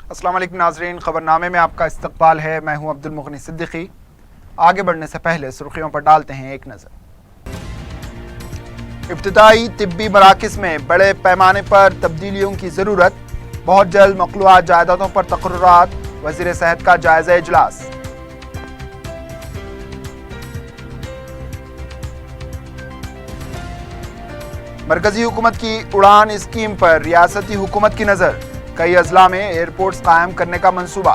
अस्सलाम वालेकुम नाज़रीन, खबरनामे में आपका इस्तकबाल है। मैं हूं अब्दुल मुगनी सिद्दीकी। आगे बढ़ने से पहले सुर्खियों पर डालते हैं एक नज़र। इब्तिदाई तिब्बी मराकिज़ में बड़े पैमाने पर तब्दीलियों की ज़रूरत, बहुत जल्द मखलूआत जायदादों पर तकर्रुरात, वज़ीर सेहत का जायज़ा इजलास। मरकजी हुकूमत की उड़ान स्कीम पर रियासती हुकूमत की नज़र, कई अजला में एयरपोर्ट्स कायम करने का मंसूबा।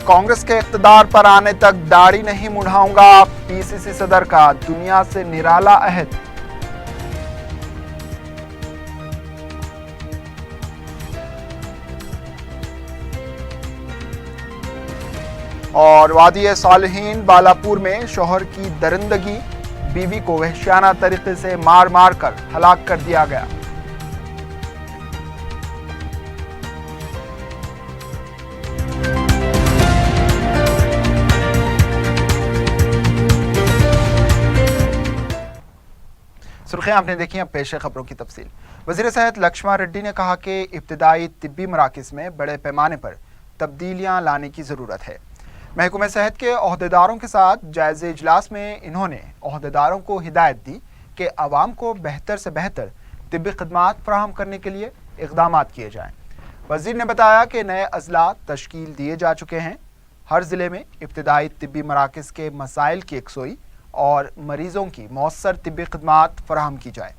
कांग्रेस के इख्तिदार पर आने तक दाढ़ी नहीं मुंडाऊंगा, पीसीसी सदर का दुनिया से निराला अहद। और वादी सालिहीन बालापुर में शौहर की दरिंदगी, बीवी को वहशियाना तरीके से मार मार कर हलाक कर दिया गया। सुर्खियां आपने देखी, अब पेश है खबरों की तफसील। वज़ीर सेहत लक्ष्मण रेड्डी ने कहा कि इब्तिदाई तिब्बी मराकिज़ में बड़े पैमाने पर तब्दीलियां लाने की ज़रूरत है। महकमे सेहत के ओहदेदारों के साथ जायज़े इजलास में इन्होंने ओहदेदारों को हिदायत दी कि आवाम को बेहतर से बेहतर तिब्बी खदमात फराहम करने के लिए इक़दाम किए जाएँ। वज़ीर ने बताया कि नए अजला तश्कील दिए जा चुके हैं। हर ज़िले में इब्तिदाई तिब्बी मराकिज़ के मसाइल की यकसोई और मरीज़ों की मौसर तिब्बी खदमात फराहम की जाए।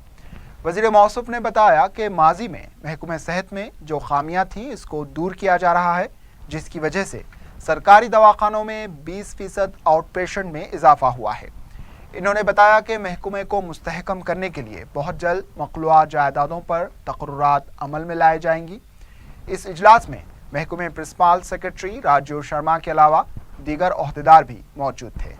वज़ीर मौसूफ ने बताया कि माजी में महकमे सेहत में जो खामियाँ थीं, इसको दूर किया जा रहा है, जिसकी वजह से सरकारी दवाखानों में 20% आउट पेशेंट में इजाफा हुआ है। इन्होंने बताया कि महकमे को मुस्तहकम करने के लिए बहुत जल्द मखलूआत जायदादों पर तकर्रुरात अमल में लाए जाएंगी। इस इजलास में महकमे प्रिंसिपल सेक्रेटरी राजीव शर्मा के अलावा दीगर ओहदेदार भी मौजूद थे।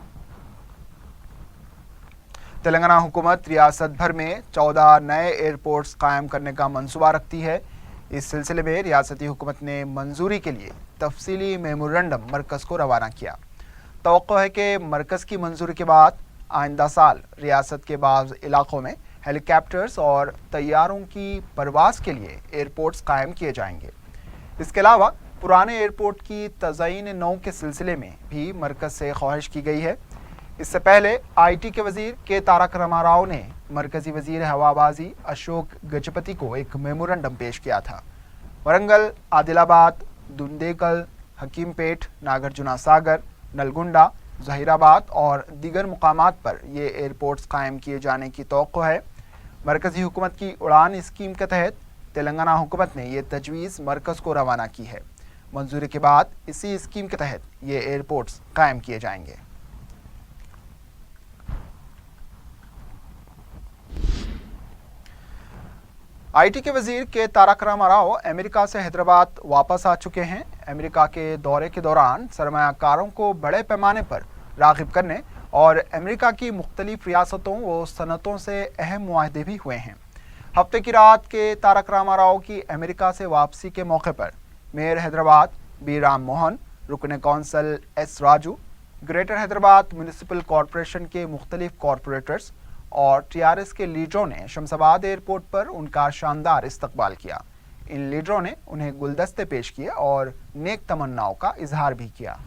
तेलंगाना हुकूमत रियासत भर में 14 नए एयरपोर्ट्स कायम करने का मंसूबा रखती है। इस सिलसिले में रियासती हुकूमत ने मंजूरी के लिए तफसीली मेमोरेंडम मरकज़ को रवाना किया। तवक्को है कि मरकज़ की मंजूरी के बाद आइंदा साल रियासत के बाज़ इलाकों में हेलीकॉप्टर्स और तैयारों की परवाज़ के लिए एयरपोर्ट्स कायम किए जाएंगे। इसके अलावा पुराने एयरपोर्ट की तज़यीन नौ के सिलसिले में भी मरकज़ से ख्वाहिश की गई है। इससे पहले IT के वज़ीर के तारक रामाराव ने मरकज़ी वज़ीर हवाबाजी अशोक गजपति को एक मेमोरेंडम पेश किया था। वरंगल, आदिलाबाद, दुंडेकल, हकीमपेट, नागार्जुना सागर, नलगुंडा, जहीराबाद और दीगर मुकामात पर ये एयरपोर्ट्स कायम किए जाने की तवक्को है। मरकज़ी हुकूमत की उड़ान स्कीम के तहत तेलंगाना हुकूमत ने यह तजवीज़ मरकज़ को रवाना की है। मंजूरी के बाद इसी स्कीम के तहत ये एयरपोर्ट्स कायम किए जाएंगे। IT के वज़ीर के तारक रामाराव अमेरिका से हैदराबाद वापस आ चुके हैं। अमेरिका के दौरे के दौरान सरमायाकारों को बड़े पैमाने पर राग़िब करने और अमेरिका की मुख्तलिफ रियासतों व सनतों से अहम मुआहदे भी हुए हैं। हफ्ते की रात के तारक रामाराव की अमेरिका से वापसी के मौके पर मेयर हैदराबाद बी राम मोहन, रुकन council S Raju, greater Hyderabad municipal corporation के मुख्तलिफ कॉरपोरेटर्स और TRS के लीडरों ने शमशाबाद एयरपोर्ट पर उनका शानदार इस्तकबाल किया। इन लीडरों ने उन्हें गुलदस्ते पेश किए और नेक तमन्नाओं का इजहार भी किया।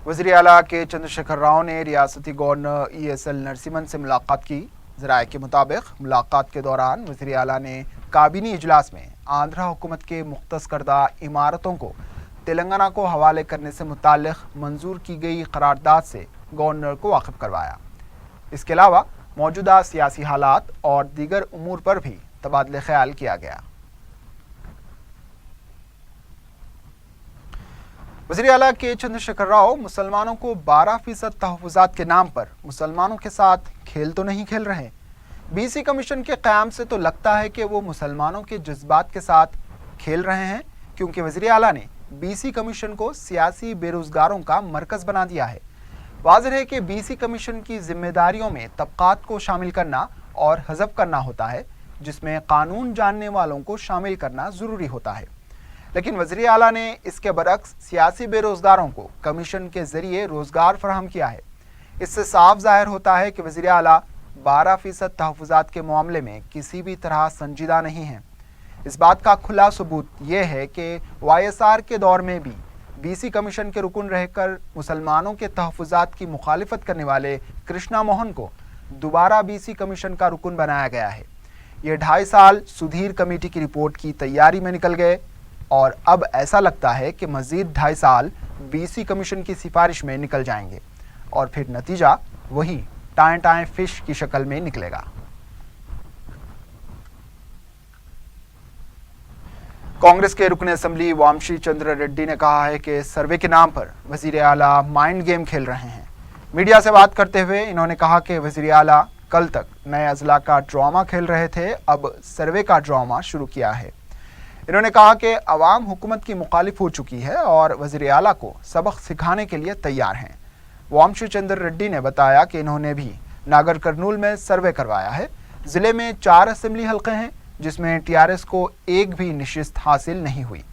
वज़ीर आला के चंद्रशेखर राव ने रियासती गवर्नर ESL नरसिम्हन से मुलाकात की। ज़राए के मुताबिक मुलाकात के दौरान वज़ीर आला ने काबीनी इजलास में आंध्रा हुकूमत के मुख्तस करदा इमारतों को तेलंगाना को हवाले करने से मुताल्लिक़ मंजूर की गई करारदाद से गवर्नर को वाकिफ़ करवाया। इसके अलावा मौजूदा सियासी हालात और दीगर उमूर पर भी तबादले ख्याल किया गया। वज़ीर आला के चंद्रशेखर राव मुसलमानों को 12% तहफ़्फ़ुज़ात के नाम पर मुसलमानों के साथ खेल तो नहीं खेल रहे। BC कमीशन के क़याम से तो लगता है कि वो मुसलमानों के जज्बात के साथ खेल रहे हैं, क्योंकि वज़ीर आला ने BC कमीशन को सियासी बेरोज़गारों का मरकज़ बना दिया है। वाज़ेह है कि BC कमीशन की जिम्मेदारियों में तबक़ात को शामिल करना और हज़फ करना होता है, जिसमें कानून जानने वालों को शामिल करना ज़रूरी होता है। लेकिन वज़ीर आला ने इसके बरक्स सियासी बेरोजगारों को कमीशन के जरिए रोजगार फराहम किया है। इससे साफ जाहिर होता है कि वज़ीर आला 12% तहफ़्फ़ुज़ात के मामले में किसी भी तरह संजीदा नहीं है। इस बात का खुला सबूत ये है कि YSR के दौर में भी BC कमीशन के रुकन रहकर मुसलमानों के तहफ़्फ़ुज़ात की मुखालिफत करने वाले कृष्णा मोहन को दोबारा BC कमीशन का रुकन बनाया गया है। ये 2.5 साल सुधीर कमेटी की रिपोर्ट की तैयारी में निकल गए और अब ऐसा लगता है कि मज़ीद 2.5 साल BC कमीशन की सिफारिश में निकल जाएंगे और फिर नतीजा वही टाएं टाएं फिश की शक्ल में निकलेगा। कांग्रेस के रुकन असम्बली वामशी चंद्र रेड्डी ने कहा है कि सर्वे के नाम पर वज़ीर आला माइंड गेम खेल रहे हैं। मीडिया से बात करते हुए इन्होंने कहा कि वज़ीर आला कल तक नए अजला का ड्रामा खेल रहे थे, अब सर्वे का ड्रामा शुरू किया है। इन्होंने कहा कि अवाम हुकूमत की मुखालिफ हो चुकी है और वज़ीर आला को सबक सिखाने के लिए तैयार हैं। वामशी चंद्र रेड्डी ने बताया कि इन्होंने भी नागर कर्नूल में सर्वे करवाया है। ज़िले में 4 असेंबली हल्के हैं जिसमें TRS को एक भी नशिस्त हासिल नहीं हुई।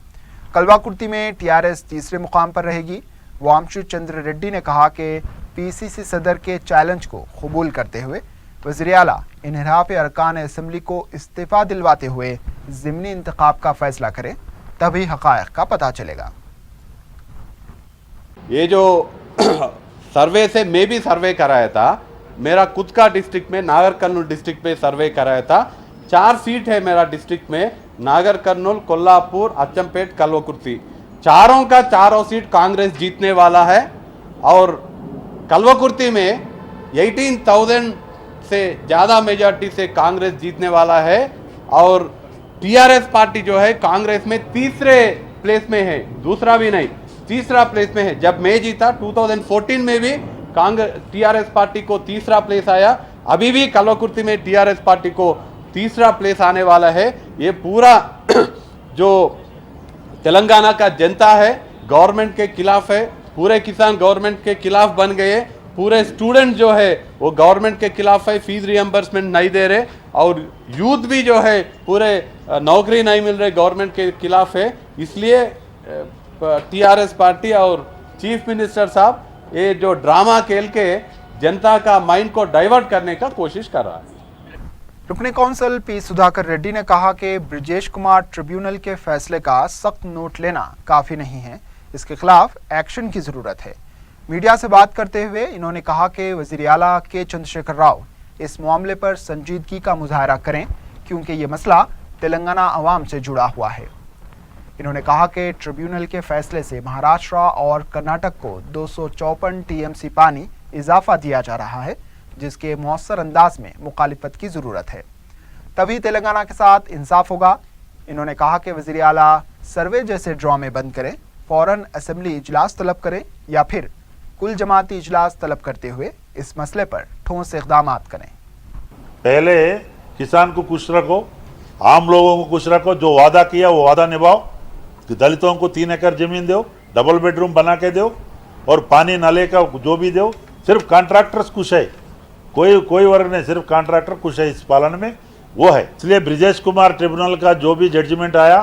कलवाकुर्ती में TRS तीसरे मुकाम पर रहेगी। वामशी चंद्र रेड्डी ने कहा कि PCC सदर के चैलेंज को कबूल करते हुए वज़ीर आला इन्हिराफ अरकान असम्बली को इस्तीफ़ा दिलवाते हुए ज़िमनी इंतखाब का फैसला करें, तभी हक़ाइक़ का पता चलेगा। ये जो सर्वे से मैं भी सर्वे कराया था, मेरा खुद का डिस्ट्रिक्ट में नागर कर्नूल डिस्ट्रिक्ट में सर्वे कराया था। 4 सीट है मेरा डिस्ट्रिक्ट में, नागर कर्नूल, कोल्हापुर, अच्चमपेट, कलवकुर्ती। चारों का चारों सीट कांग्रेस जीतने वाला है और कलवकुर्ती में 18,000 से ज़्यादा मेजॉरिटी से कांग्रेस जीतने वाला है और TRS पार्टी जो है कांग्रेस में तीसरे प्लेस में है, दूसरा भी नहीं, तीसरा प्लेस में है। जब मैं जीता 2014 में भी TRS पार्टी को तीसरा प्लेस आया, अभी भी कलवकुर्ती में TRS पार्टी को तीसरा प्लेस आने वाला है। ये पूरा जो तेलंगाना का जनता है गवर्नमेंट के खिलाफ है, पूरे किसान गवर्नमेंट के खिलाफ बन गए, पूरे स्टूडेंट जो है वो गवर्नमेंट के खिलाफ है, फीस रियम्बर्समेंट नहीं दे रहे और यूथ भी जो है पूरे नौकरी नहीं मिल रहे गवर्नमेंट के खिलाफ है। इसलिए TRS पार्टी और चीफ मिनिस्टर साहब ये जो ड्रामा खेल के जनता का माइंड को डाइवर्ट करने का कोशिश कर रहा है। रुकने कौंसल P सुधाकर रेड्डी ने कहा कि ब्रिजेश कुमार ट्रिब्यूनल के फैसले का सख्त नोट लेना काफ़ी नहीं है, इसके खिलाफ एक्शन की ज़रूरत है। मीडिया से बात करते हुए इन्होंने कहा कि वज़ीर आला के चंद्रशेखर राव इस मामले पर संजीदगी का मुजाहरा करें क्योंकि ये मसला तेलंगाना अवाम से जुड़ा हुआ है। इन्होंने कहा कि ट्रिब्यूनल के फैसले से महाराष्ट्र और कर्नाटक को 254 TMC पानी इजाफा दिया जा रहा है, जिसके मौसर अंदाज में मुखालिफत की ज़रूरत है, तभी तेलंगाना के साथ इंसाफ होगा। इन्होंने कहा कि वज़ीर आला सर्वे जैसे ड्रामे बंद करें, फ़ौरन असेंबली इजलास तलब करें या फिर कुल जमाती इजलास तलब करते हुए इस मसले पर ठोस इक़दाम करें। पहले किसान को खुश रखो, आम लोगों को खुश रखो, जो वादा किया वो वादा निभाओ। दलितों को 3 एकड़ जमीन दो, डबल बेडरूम बना के दो और पानी नाले का जो भी दो। सिर्फ कॉन्ट्रैक्टर्स खुश है, कोई वर्ग नहीं, सिर्फ कॉन्ट्रैक्टर खुश है इस पालन में, वो है। इसलिए ब्रिजेश कुमार ट्रिब्यूनल का जो भी जजमेंट आया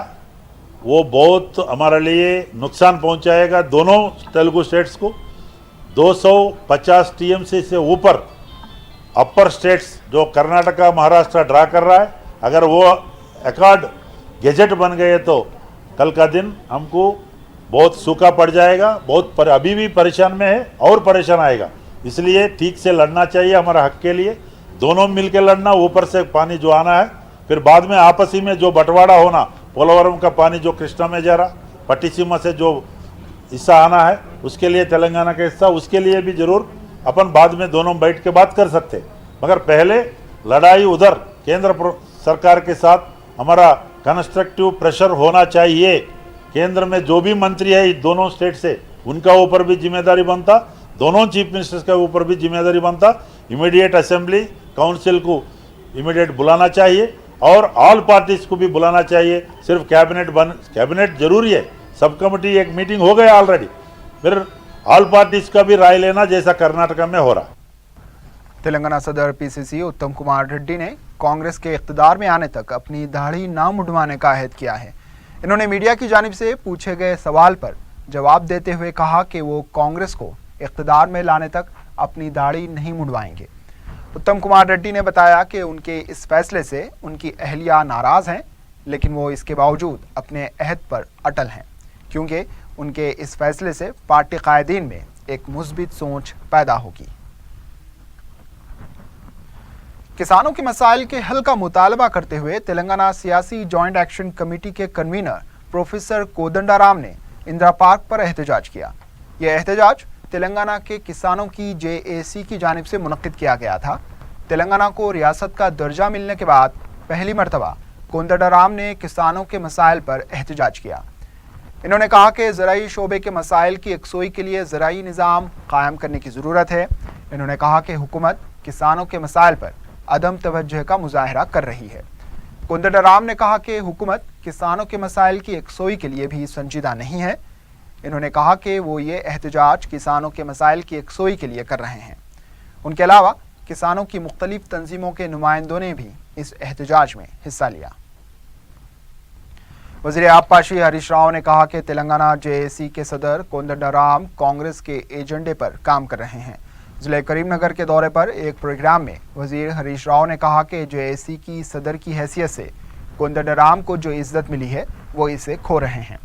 वो बहुत हमारे लिए नुकसान पहुंचाएगा दोनों तेलुगु स्टेट्स को। 250 TMC से ऊपर अपर स्टेट्स जो कर्नाटका, महाराष्ट्र ड्रा कर रहा है, अगर वो अकॉर्ड गेजेट बन गए तो कल का दिन हमको बहुत सूखा पड़ जाएगा, अभी भी परेशान में है और परेशान आएगा। इसलिए ठीक से लड़ना चाहिए हमारा हक के लिए, दोनों मिलकर लड़ना। ऊपर से पानी जो आना है, फिर बाद में आपसी में जो बंटवारा होना, पोलवरम का पानी जो कृष्णा में जा रहा, पट्टिसीमा से जो हिस्सा आना है उसके लिए तेलंगाना का हिस्सा, उसके लिए भी जरूर अपन बाद में दोनों बैठ के बात कर सकते। मगर पहले लड़ाई उधर केंद्र सरकार के साथ हमारा कंस्ट्रक्टिव प्रेशर होना चाहिए। केंद्र में जो भी मंत्री है दोनों स्टेट से, उनका ऊपर भी जिम्मेदारी बनता, दोनों चीफ मिनिस्टर्स के ऊपर भी जिम्मेदारी बनता। इमीडिएट असेंबली काउंसिल को इमीडिएट बुलाना चाहिए और ऑल पार्टीज को भी बुलाना चाहिए। सिर्फ कैबिनेट जरूरी है, सब कमेटी एक मीटिंग हो गया ऑलरेडी, फिर ऑल पार्टीज का भी राय लेना जैसा कर्नाटका में हो रहा। तेलंगाना सदर PCC उत्तम कुमार रेड्डी ने कांग्रेस के इख्तिदार में आने तक अपनी दाढ़ी ना मुंडवाने का अहद किया है। انہوں نے میڈیا کی جانب سے پوچھے گئے سوال پر جواب دیتے ہوئے کہا کہ وہ کانگریس کو اقتدار میں لانے تک اپنی داڑھی نہیں منڈوائیں گے۔ اتم کمار ریڈی نے بتایا کہ ان کے اس فیصلے سے ان کی اہلیہ ناراض ہیں، لیکن وہ اس کے باوجود اپنے عہد پر اٹل ہیں، کیونکہ ان کے اس فیصلے سے پارٹی قائدین میں ایک مثبت سوچ پیدا ہوگی۔ کسانوں کے مسائل کے حل کا مطالبہ کرتے ہوئے تلنگانہ سیاسی جوائنٹ ایکشن کمیٹی کے کنوینر پروفیسر کودنڈا رام نے اندرا پارک پر احتجاج کیا۔ یہ احتجاج تلنگانہ کے کسانوں کی JAC کی جانب سے منعقد کیا گیا تھا۔ تلنگانہ کو ریاست کا درجہ ملنے کے بعد پہلی مرتبہ کودنڈا رام نے کسانوں کے مسائل پر احتجاج کیا۔ انہوں نے کہا کہ زرعی شعبے کے مسائل کی یکسوئی کے لیے زرعی نظام قائم کرنے کی ضرورت ہے۔ انہوں نے کہا کہ حکومت کسانوں کے مسائل پر عدم توجہ کا مظاہرہ کر رہی ہے۔ کودنڈا رام نے کہا کہ حکومت کسانوں کے مسائل کی یکسوئی کے لیے بھی سنجیدہ نہیں ہے۔ انہوں نے کہا کہ وہ یہ احتجاج کسانوں کے مسائل کی یکسوئی کے لیے کر رہے ہیں۔ ان کے علاوہ کسانوں کی مختلف تنظیموں کے نمائندوں نے بھی اس احتجاج میں حصہ لیا۔ وزیر آبپاشی ہریش راؤ نے کہا کہ تلنگانہ JAC کے صدر کودنڈا رام کانگریس کے ایجنڈے پر کام کر رہے ہیں۔ ضلع کریم نگر کے دورے پر ایک پروگرام میں وزیر ہریش راؤ نے کہا کہ JAC کی صدر کی حیثیت سے کودنڈا رام کو جو عزت ملی ہے وہ اسے کھو رہے ہیں۔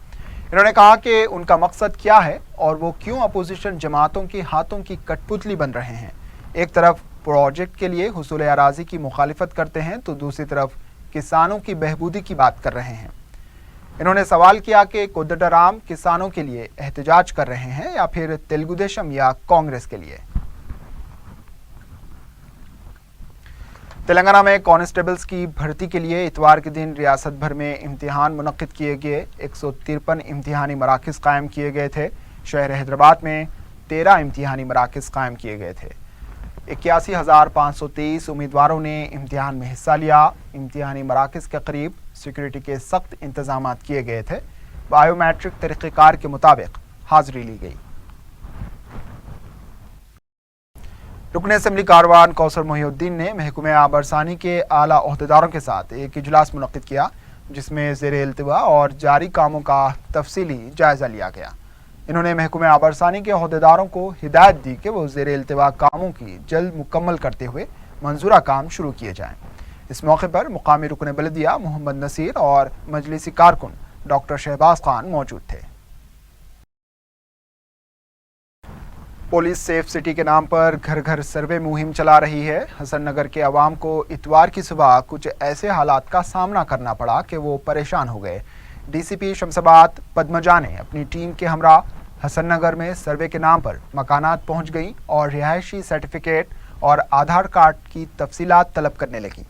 انہوں نے کہا کہ ان کا مقصد کیا ہے اور وہ کیوں اپوزیشن جماعتوں کے ہاتھوں کی کٹ پتلی بن رہے ہیں۔ ایک طرف پروجیکٹ کے لیے حصول اراضی کی مخالفت کرتے ہیں تو دوسری طرف کسانوں کی بہبودی کی بات کر رہے ہیں۔ انہوں نے سوال کیا کہ کودنڈا رام کسانوں کے لیے احتجاج کر رہے ہیں یا پھر تلگو دیشم یا کانگریس کے لیے۔ تلنگانہ میں کانسٹیبلز کی بھرتی کے لیے اتوار کے دن ریاست بھر میں امتحان منعقد کیے گئے۔ 153 امتحانی مراکز قائم کیے گئے تھے۔ شہر حیدرآباد میں 13 امتحانی مراکز قائم کیے گئے تھے۔ 81,523 امیدواروں نے امتحان میں حصہ لیا۔ امتحانی مراکز کے قریب سیکورٹی کے سخت انتظامات کیے گئے تھے۔ بایو میٹرک طریقہ کار کے مطابق حاضری لی گئی۔ رکن اسمبلی کاروان کوثر محی الدین نے محکمہ آبرسانی کے اعلیٰ عہدیداروں کے ساتھ ایک اجلاس منعقد کیا، جس میں زیر التوا اور جاری کاموں کا تفصیلی جائزہ لیا گیا۔ انہوں نے محکمہ آبرسانی کے عہدیداروں کو ہدایت دی کہ وہ زیر التوا کاموں کی جلد مکمل کرتے ہوئے منظورہ کام شروع کیے جائیں۔ اس موقع پر مقامی رکن بلدیہ محمد نصیر اور مجلسی کارکن ڈاکٹر شہباز خان موجود تھے۔ پولیس سیف سٹی کے نام پر گھر گھر سروے مہم چلا رہی ہے۔ حسن نگر کے عوام کو اتوار کی صبح کچھ ایسے حالات کا سامنا کرنا پڑا کہ وہ پریشان ہو گئے۔ DCP شمس آباد پدمجا نے اپنی ٹیم کے ہمراہ حسن نگر میں سروے کے نام پر مکانات پہنچ گئیں اور رہائشی سرٹیفکیٹ اور آدھار کارڈ کی تفصیلات طلب کرنے لگیں۔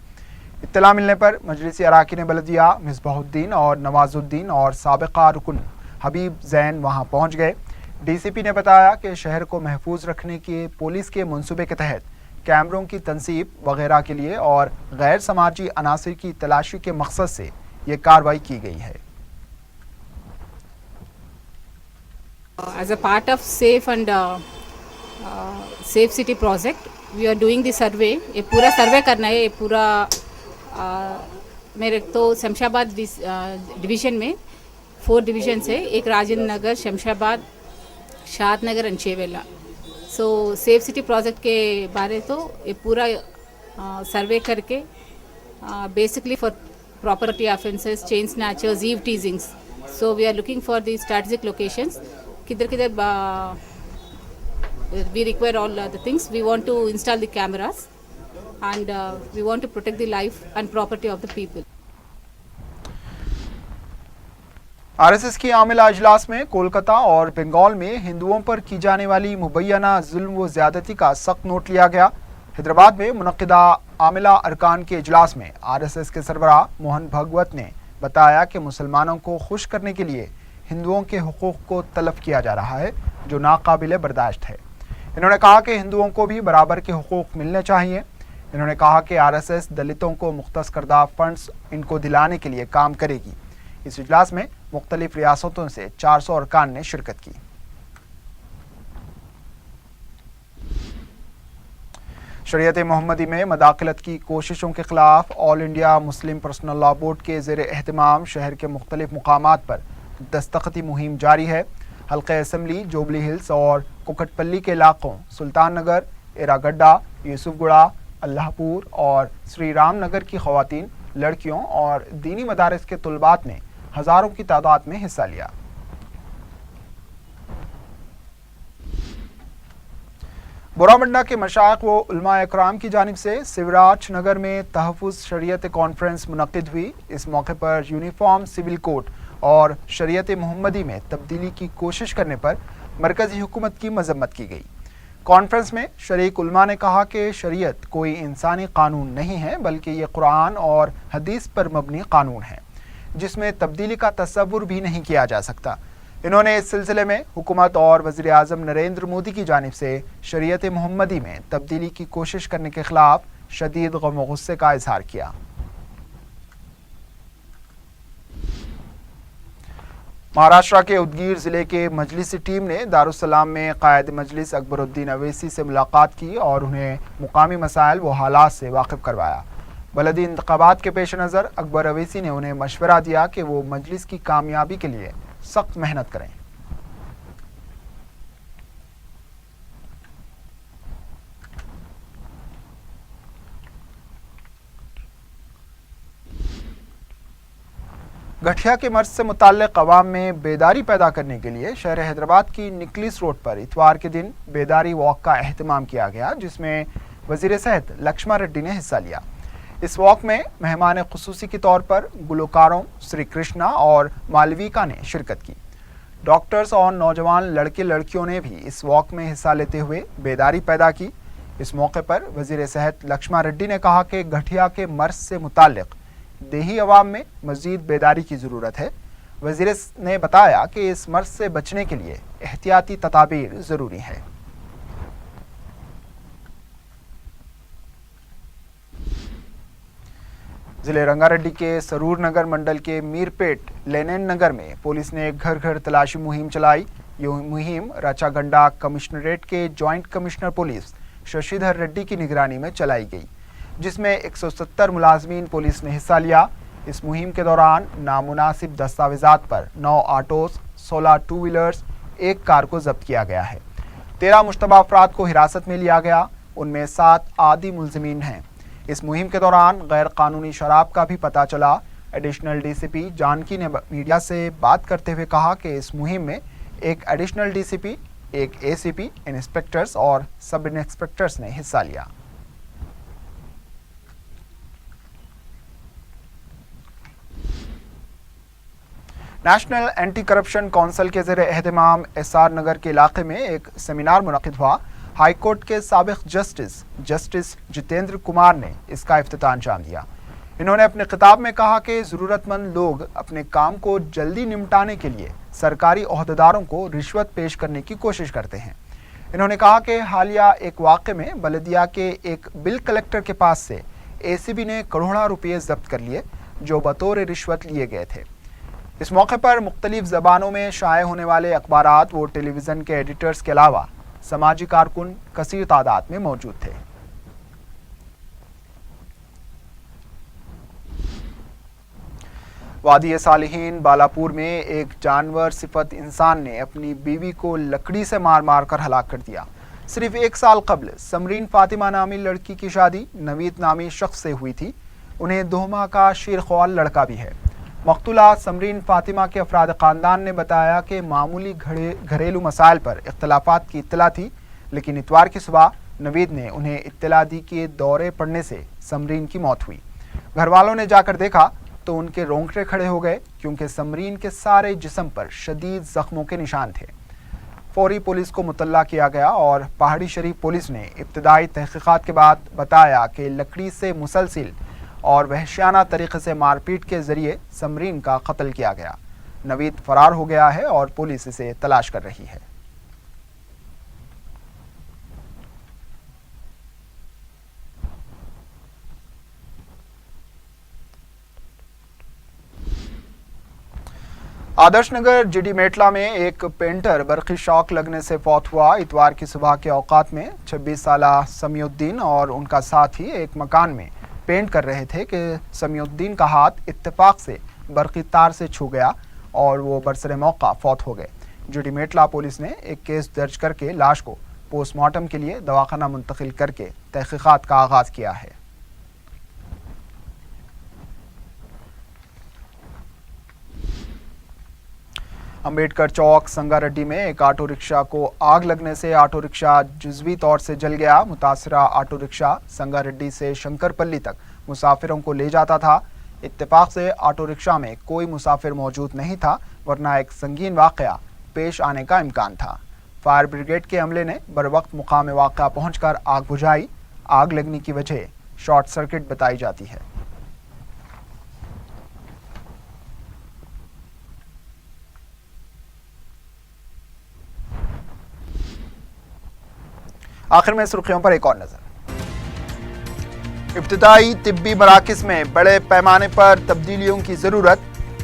اطلاع ملنے پر مجلسی اراکین بلدیہ مصباح الدین اور نواز الدین اور سابقہ رکن حبیب زین وہاں پہنچ گئے۔ DCP نے بتایا کہ شہر کو محفوظ رکھنے کے پولیس کے منصوبے کے تحت کیمروں کی تنصیب وغیرہ کے لیے اور غیر سماجی عناصر کی تلاشی کے مقصد سے یہ کارروائی کی گئی ہے۔ As a part of safe and safe city project, we are doing the survey. ये पूरा सर्वे करना है। ये पूरा मेरे तो शमशाबाद डिवीजन में 4 डिवीजन है। एक Rajendra Nagar, Shamshabad, Shad Nagar and Chevella. So safe city project के बारे तो ये पूरा सर्वे करके basically for property offences, chain snatchers, eve teasings. So we are looking for the strategic locations. किधर किधर we require all the things. We want to install the cameras and we want to protect the life and property of the people. RSS کی عاملہ اجلاس میں کولکتہ اور بنگال میں ہندوؤں پر کی جانے والی مبینہ ظلم و زیادتی کا سخت نوٹ لیا گیا۔ حیدرآباد میں منعقدہ عاملہ ارکان کے اجلاس میں RSS کے سربراہ موہن بھگوت نے بتایا کہ مسلمانوں کو خوش کرنے کے لیے ہندوؤں کے حقوق کو تلف کیا جا رہا ہے، جو ناقابل برداشت ہے۔ انہوں نے کہا کہ ہندوؤں کو بھی برابر کے حقوق ملنے چاہیے۔ انہوں نے کہا کہ RSS دلتوں کو مختص کردہ فنڈز ان کو دلانے کے لیے کام کرے گی۔ اس اجلاس میں مختلف ریاستوں سے 400 ارکان نے شرکت کی۔ शरीयत मोहम्मदी में मदाखलत की कोशिशों के खिलाफ all India Muslim personal law board के ज़ेर एहतमाम शहर के मुख्तलिफ मुकामात पर दस्तखती मुहिम जारी है। हल्के असम्बली जोबली हिल्स और कुकटपल्ली के इलाकों सुल्तान नगर, एरागड्डा, यूसुफगुड़ा, अल्लाहपुर और श्री राम नगर की ख़वातीन, लड़कियों और दीनी मदारिस के तुलबात ने हज़ारों की तादाद में हिस्सा लिया। बोरामंडा के मशाइख व उलमा इकराम की जानिब से शिवराज नगर में तहफ़्फ़ुज़ शरीयत कॉन्फ्रेंस मुनक़्क़िद हुई। इस मौके पर यूनिफॉर्म सिविल कोड और शरीयत मोहम्मदी में तब्दीली की कोशिश करने पर मरकज़ी हुकूमत की मज़म्मत की गई। कॉन्फ्रेंस में शरीक उलमा ने कहा कि शरीयत कोई इंसानी कानून नहीं है, बल्कि ये कुरान और हदीस पर मबनी कानून है जिसमें तब्दीली का तसव्वुर भी नहीं किया जा सकता। इन्होंने इस सिलसिले में हुकूमत और वज़ीर आज़म नरेंद्र मोदी की जानिब से शरीयत मोहम्मदी में तब्दीली की कोशिश करने के खिलाफ शदीद गम व गुस्से का इजहार किया। महाराष्ट्र के उदगीर ज़िले के मजलिसी टीम ने दारुस्सलाम में कायद मजलिस अकबरुद्दीन अवैसी से मुलाकात की और उन्हें मुकामी मसाइल व हालात से वाकिफ़ करवाया। बलदी इंतखाबात के पेश नज़र अकबर अवैसी ने उन्हें मशवरा दिया कि वो मजलिस की कामयाबी के लिए सख्त मेहनत करें। गठिया के मर्ज से मुताल्लिक़ अवाम में बेदारी पैदा करने के लिए शहर हैदराबाद की निकलिस रोड पर इतवार के दिन बेदारी वॉक का एहतमाम किया गया, जिसमें वज़ीर सेहत लक्ष्मण रेड्डी ने हिस्सा लिया। इस वॉक में मेहमान खुसूसी के तौर पर गुलकारों श्री कृष्णा और मालविका ने शिरकत की। डॉक्टर्स और नौजवान लड़के लड़कियों ने भी इस वॉक में हिस्सा लेते हुए बेदारी पैदा की। इस मौके पर वज़ीर सेहत लक्ष्मण रेड्डी ने कहा कि गठिया के मर्ज से मुताल्लिक़ देही अवाम में मज़ीद बेदारी की ज़रूरत है। वज़ीर ने बताया कि इस मर्ज से बचने के लिए एहतियाती तदाबीर ज़रूरी है। ज़िले रंगारेड्डी के सरूर नगर मंडल के मीरपेट लेनेन नगर में पुलिस ने घर घर तलाशी मुहिम चलाई। ये मुहिम राचागंडा कमिश्नरेट के joint commissioner police Shashidhar Reddy की निगरानी में चलाई गई, जिसमें 170 मुलाजमीन पुलिस ने हिस्सा लिया। इस मुहिम के दौरान नामुनासिब दस्तावेजात पर 9 ऑटोज, 16 टू व्हीलर्स, 1 कार को जब्त किया गया है। 13 मुश्तबा अफराद को हिरासत में लिया गया, उनमें 7 आदी मुलजमीन हैं। इस मुहिम के दौरान गैर कानूनी शराब का भी पता चला। एडिशनल डीसीपी जानकी ने मीडिया से बात करते हुए कहा कि इस मुहिम में एक एडिशनल डीसीपी, एक एसीपी, इंस्पेक्टर्स और सब इंस्पेक्टर्स ने हिस्सा लिया। नेशनल एंटी करप्शन काउंसिल के ज़ेरे एहतमाम एसआर नगर के इलाके में एक सेमिनार मुनक़्क़िद हुआ। हाई कोर्ट के साबिक़ जस्टिस जितेंद्र कुमार ने इसका इफ्तिताह अंजाम दिया। इन्होंने अपने खिताब में कहा कि ज़रूरतमंद लोग अपने काम को जल्दी निपटाने के लिए सरकारी ओहदेदारों को रिश्वत पेश करने की कोशिश करते हैं। इन्होंने कहा कि हालिया एक वाक़े में बलदिया के एक बिल कलेक्टर के पास से एसीबी ने करोड़ों रुपये ज़ब्त कर लिए, जो बतौर रिश्वत लिए गए थे। इस मौके पर मुख्तलिफ ज़बानों में शाये होने वाले अखबारात व टेलीविज़न के एडिटर्स के अलावा समाजी कारकुन कसीर तादाद में मौजूद थे। वादी सालिहीन बालापुर में एक जानवर सिफत इंसान ने अपनी बीवी को लकड़ी से मार मार कर हलाक कर दिया। सिर्फ 1 साल कबल समरीन फातिमा नामी लड़की की शादी नवीद नामी शख्स से हुई थी। उन्हें 2 माह का शीरख्वाल लड़का भी है। मक़तूला समरीन फातिमा के अफराद ख़ानदान ने बताया कि मामूली घरेलू मसाइल पर इख्तलाफात की इत्तला थी, लेकिन इतवार की सुबह नवीद ने उन्हें इत्तला दी कि दौरे पड़ने से समरीन की मौत हुई। घर वालों ने जाकर देखा तो उनके रोंगटे खड़े हो गए, क्योंकि समरीन के सारे जिस्म पर शदीद ज़ख्मों के निशान थे। फौरी पुलिस को मुतल्ला किया गया और पहाड़ी शरीफ पुलिस ने इब्तदाई तहक़ीक़ात के बाद बताया कि लकड़ी से मुसलसिल और वहशियाना तरीक़े से मारपीट के ज़रिए समरीन का कत्ल किया गया। नवीद फ़रार हो गया है और पुलिस इसे तलाश कर रही है। आदर्श नगर जीडी मेटला में एक पेंटर बरक़ी शॉक लगने से फौत हुआ। इतवार की सुबह के औकात में 26 साला समीउद्दीन और उनका साथी एक मकान में पेंट कर रहे थे कि समीउद्दीन का हाथ इत्तेफाक से बरक़ी तार से छू गया और वो बरसरे मौका फौत हो गए। जीडी मेटला पुलिस ने एक केस दर्ज करके लाश को पोस्टमार्टम के लिए दवाखाना मुंतकिल करके तहकीकात का आगाज किया है। अंबेडकर चौक संगारेड्डी में एक ऑटो रिक्शा को आग लगने से ऑटो रिक्शा जुज़वी तौर से जल गया। मुतासरा ऑटो रिक्शा संगारेड्डी से शंकरपल्ली तक मुसाफिरों को ले जाता था। इत्तेफाक से ऑटो रिक्शा में कोई मुसाफिर मौजूद नहीं था, वरना एक संगीन वाक़या पेश आने का इम्कान था। फायर ब्रिगेड के अमले ने बरवक्त मुकाम वाक़या पहुंचकर आग बुझाई। आग लगने की वजह शॉर्ट सर्किट बताई जाती है। आखिर में सुर्खियों पर एक और नजर। इब्तिदाई तिब्बी मराकिज़ में बड़े पैमाने पर तब्दीलियों की जरूरत।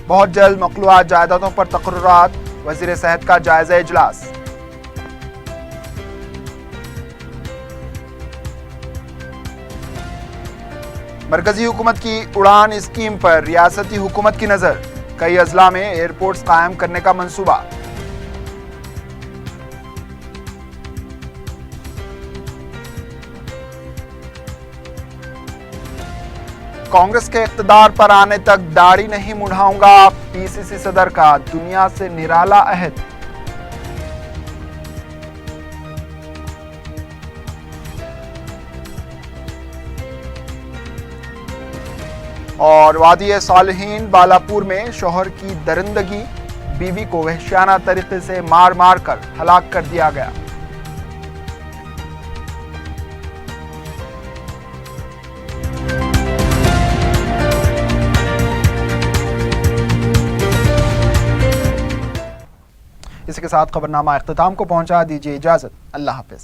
बहुत जल्द मखलूआत जायदादों पर तकर्रुरात। वज़ीर सेहत का जायजा इजलास। मरकजी हुकूमत की उड़ान स्कीम पर रियासती हुकूमत की नजर। कई अजला में एयरपोर्ट्स कायम करने का मंसूबा। कांग्रेस के इख्तिदार पर आने तक दाढ़ी नहीं मुंडाऊंगा, पीसीसी सदर का दुनिया से निराला अहद। और वादी सालिहीन बालापुर में शौहर की दरिंदगी, बीवी को वहशियाना तरीके से मार मार कर हलाक कर दिया गया। इसी के साथ खबरनामा इख्तिताम को पहुंचा। दीजिए इजाजत। अल्लाह हाफिज।